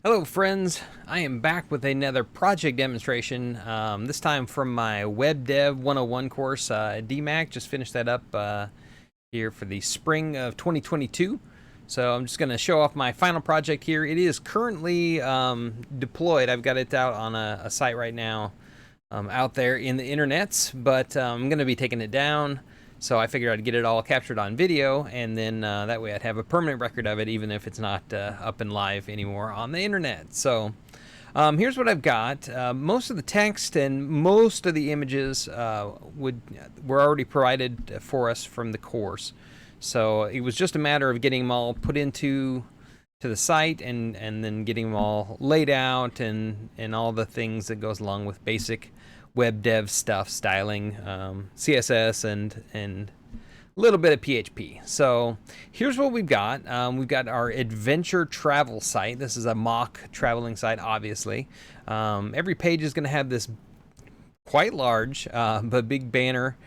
Hello friends, I am back with another project demonstration, this time from my WDV101 course at DMAC. Just finished that up here for the spring of 2022. So I'm just going to show off my final project here. It is currently deployed. I've got it out on a site right now out there in the internets, but I'm going to be taking it down. So I figured I'd get it all captured on video, and then that way I'd have a permanent record of it, even if it's not up and live anymore on the internet. So here's what I've got. Most of the text and most of the images were already provided for us from the course. So it was just a matter of getting them all put into the site and then getting them all laid out and all the things that goes along with basic web dev stuff, styling, CSS, and a little bit of PHP. So here's what we've got. We've got our adventure travel site. This is a mock traveling site, obviously. Every page is going to have this quite large but big banner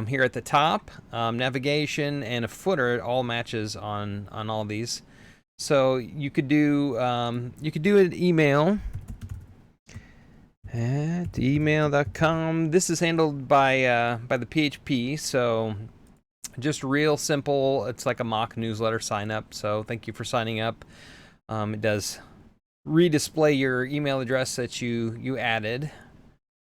here at the top, navigation, and a footer. It all matches on all these. So you could do an email at email.com. This is handled by the PHP, so just real simple. It's like a mock newsletter sign up. So thank you for signing up. It does redisplay your email address that you added.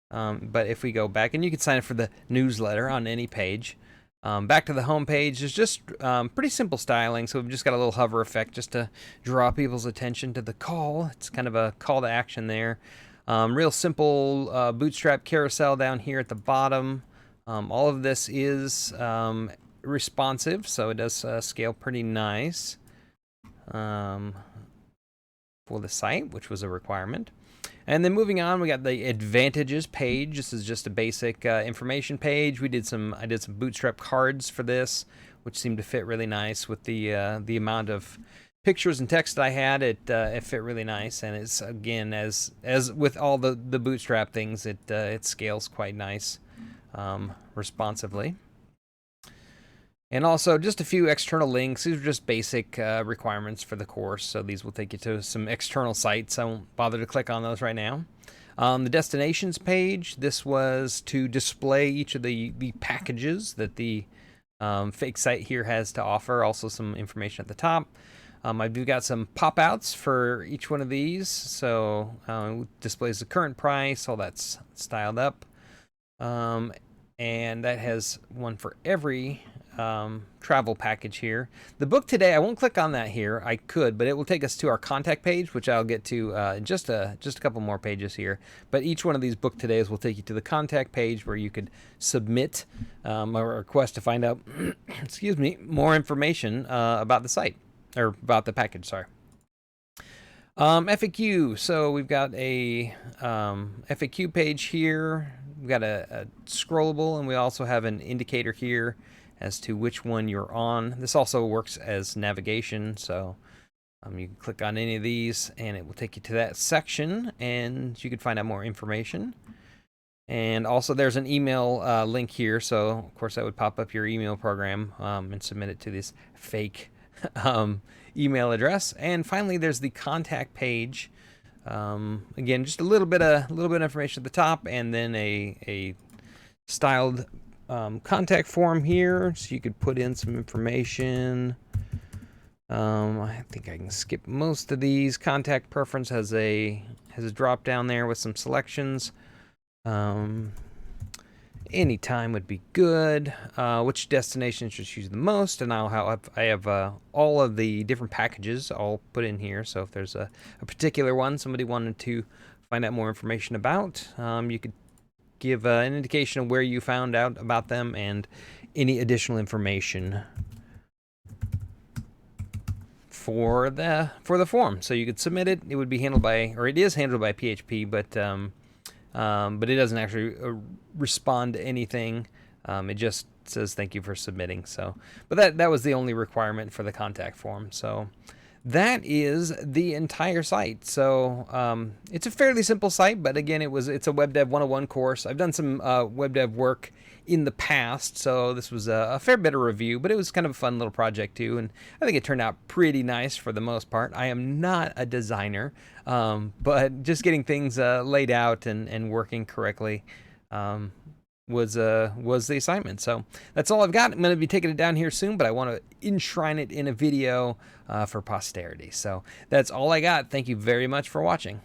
But if we go back, and you can sign up for the newsletter on any page. Back to the home page is just pretty simple styling. So we've just got a little hover effect just to draw people's attention to the call. It's kind of a call to action there. Real simple bootstrap carousel down here at the bottom. All of this is responsive, so it does scale pretty nice for the site, which was a requirement. And then moving on, we got the advantages page. This is just a basic information page. I did some bootstrap cards for this, which seemed to fit really nice with the amount of pictures and text I had. It fit really nice, and it's, again, as with all the bootstrap things, it scales quite nice responsively. And also just a few external links. These are just basic requirements for the course, so these will take you to some external sites. I won't bother to click on those right now. The destinations page, this was to display each of the packages that the fake site here has to offer. Also some information at the top. I've got some pop-outs for each one of these, so it displays the current price, all that's styled up. And that has one for every travel package here. The book today, I won't click on that here. I could, but it will take us to our contact page, which I'll get to in just a couple more pages here. But each one of these book todays will take you to the contact page where you could submit a request to find out, excuse me, more information about the site, or about the package, sorry. FAQ. So we've got a FAQ page here. We've got a scrollable, and we also have an indicator here as to which one you're on. This also works as navigation, so you can click on any of these and it will take you to that section, and you can find out more information. And also there's an email link here, so of course that would pop up your email program and submit it to this fake email address. And finally there's the contact page. Again, just a little bit of information at the top, and then a styled contact form here, so you could put in some information. I think I can skip most of these. Contact preference has a drop down there with some selections. Any time would be good. Which destination should choose the most? And I have all of the different packages all put in here. So if there's a particular one somebody wanted to find out more information about, you could give an indication of where you found out about them and any additional information for the form. So you could submit it. It would be handled by, or it is handled by PHP, but it doesn't actually respond to anything. It just says thank you for submitting. So, but that was the only requirement for the contact form. So that is the entire site. So it's a fairly simple site, but again, it's a WebDev 101 course. I've done some WebDev work in the past, so this was a fair bit of review, but it was kind of a fun little project too, and I think it turned out pretty nice for the most part. I am not a designer, but just getting things laid out and working correctly was the assignment. So that's all I've got. I'm going to be taking it down here soon, but I want to enshrine it in a video for posterity. So that's all I got. Thank you very much for watching.